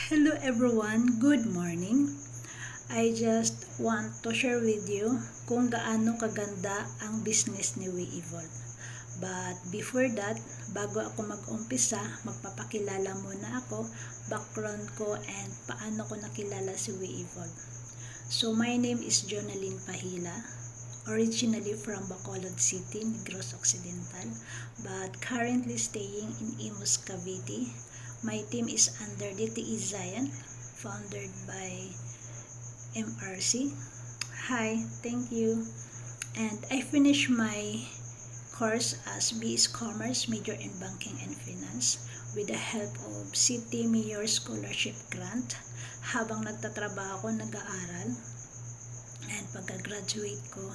Hello everyone, good morning. I just want to share with you kung gaano kaganda ang business ni WeEvolve. But before that, bago ako mag-umpisa, magpapakilala muna ako, background ko and paano ko nakilala si WeEvolve. So my name is Jonaline Pahila, originally from Bacolod City, Negros Occidental, but currently staying in Imus, Cavite. My team is under DTE Zion, founded by MRC. Hi, thank you. And I finished my course as BS Commerce, major in Banking and Finance, with the help of City Mayor Scholarship Grant. Habang nagtatrabaho ako, nag-aaral. And pagka-graduate ko,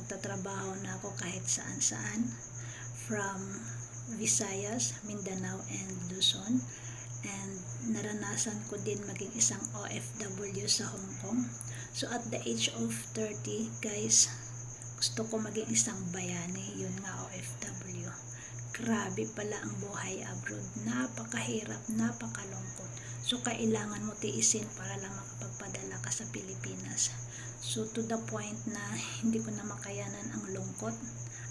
nagtatrabaho na ako kahit saan-saan. From Visayas, Mindanao, and Luzon. And naranasan ko din maging isang OFW sa Hong Kong. So at the age of 30, guys, gusto ko maging isang bayani, yun nga OFW. Grabe pala ang buhay abroad, napakahirap, napakalungkot. So kailangan mo tiisin para lang makapagpadala ka sa Pilipinas. So to the point na hindi ko na makayanan ang lungkot,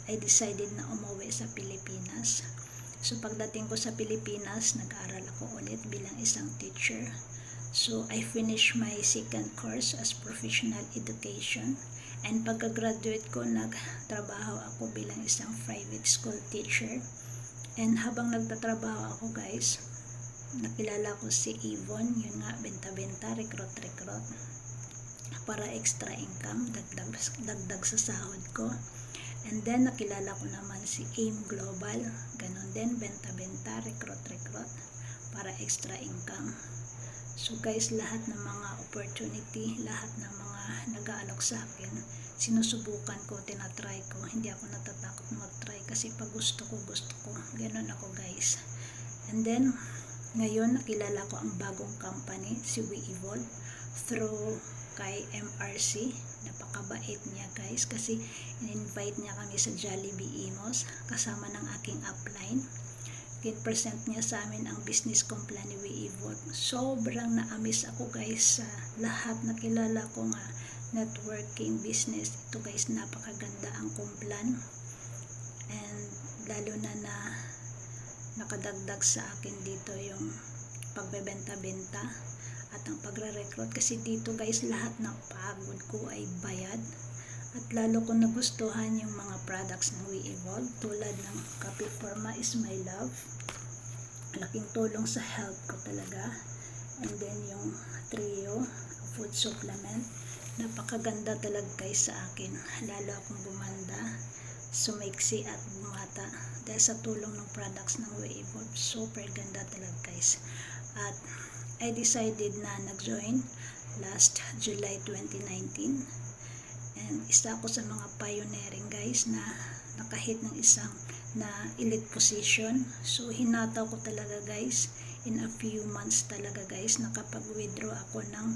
I decided na umuwi sa Pilipinas. So pagdating ko sa Pilipinas, nag-aaral ako ulit bilang isang teacher. So I finished my second course as professional education. And pagka-graduate ko, nagtrabaho ako bilang isang private school teacher. And habang nagtatrabaho ako, guys, nakilala ko si Yvonne, yun nga, benta-benta, recruit, para extra income, dagdag sa sahod ko. And then, nakilala ko naman si AIM Global. Ganon din, benta-benta, recruit, para extra income. So guys, lahat ng mga opportunity, lahat ng mga nag-aalok sa akin, sinusubukan ko, tinatry ko. Hindi ako natatakot mag-try kasi pag gusto ko. Ganon ako, guys. And then, ngayon, nakilala ko ang bagong company, si WeEvolve, through kay MRC. Napakabait niya, guys, kasi in-invite niya kami sa Jollibee Imus kasama ng aking upline. Present niya sa amin ang business company ni WeEvolve. Sobrang na-amaze ako, guys, sa lahat na kilala ko nga networking business. Ito, guys, napakaganda ang kumplan, and lalo na nakadagdag sa akin dito yung pagbebenta-benta at ang pagre-recruit, kasi dito, guys, lahat ng pagod ko ay bayad. At lalo ko nagustuhan yung mga products ng WeEvolve, tulad ng Cafe Forma is my love. Laking tulong sa health ko talaga. And then yung Trio food supplement, napakaganda talaga, guys, sa akin. Lalo akong gumanda, sumaiksi at bumata dahil sa tulong ng products ng WeEvolve. Super ganda talaga, guys. At I decided na nag-join last July 2019. And isa ako sa mga pioneering, guys, na nakahit ng isang na elite position. So hinataw ko talaga, guys, in a few months talaga, guys, nakapag-withdraw ako ng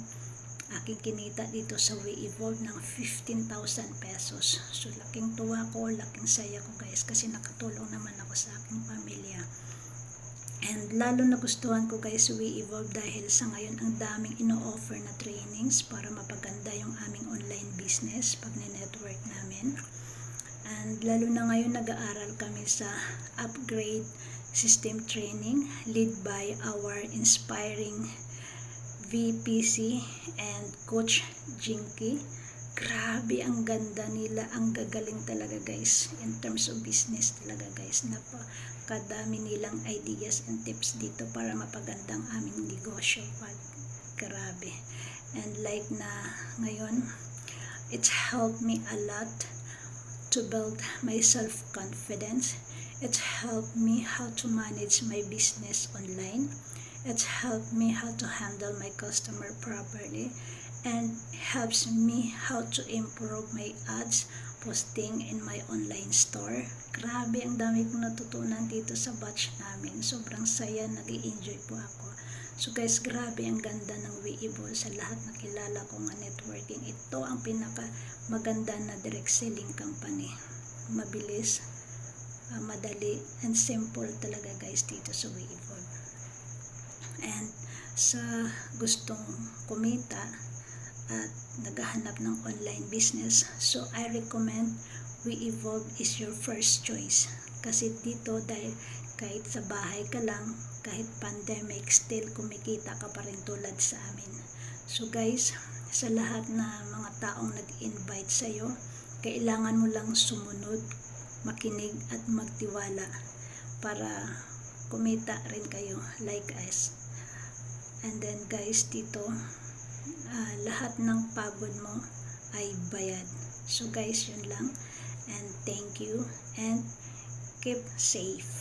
aking kinita dito sa WeEvolve ng 15,000 pesos. So laking tuwa ko, laking saya ko, guys, kasi nakatulong naman ako sa aking pamilya. And lalo nagustuhan ko, guys, WeEvolve dahil sa ngayon ang daming ino-offer na trainings para mapaganda yung aming online business pag ni-network namin. And lalo na ngayon nag-aaral kami sa upgrade system training led by our inspiring VPC and Coach Jinky. Grabe, ang ganda nila, ang gagaling talaga, guys, in terms of business talaga, guys. Napakadami nilang ideas and tips dito para mapagandang aming negosyo. Grabe. And like na ngayon, it's helped me a lot to build my self-confidence. It's helped me how to manage my business online. It's helped me how to handle my customer properly, and helps me how to improve my ads posting in my online store. Grabe, ang dami kong natutunan dito sa batch namin. Sobrang saya, nag-i-enjoy po ako. So guys, grabe ang ganda ng WeEvolve. Sa lahat na kilala ko nga networking, ito ang pinaka maganda na direct selling company. Mabilis, madali, and simple talaga, guys, dito sa WeEvolve. And sa gustong kumita at naghahanap ng online business. So I recommend WeEvolve is your first choice. Kasi dito dahil kahit sa bahay ka lang, kahit pandemic, still kumikita ka pa rin tulad sa amin. So guys, sa lahat na mga taong nag-invite sa'yo, kailangan mo lang sumunod, makinig at magtiwala para kumita rin kayo like us. And then guys, dito lahat ng pagod mo ay bayad. So guys, yun lang, and thank you and keep safe.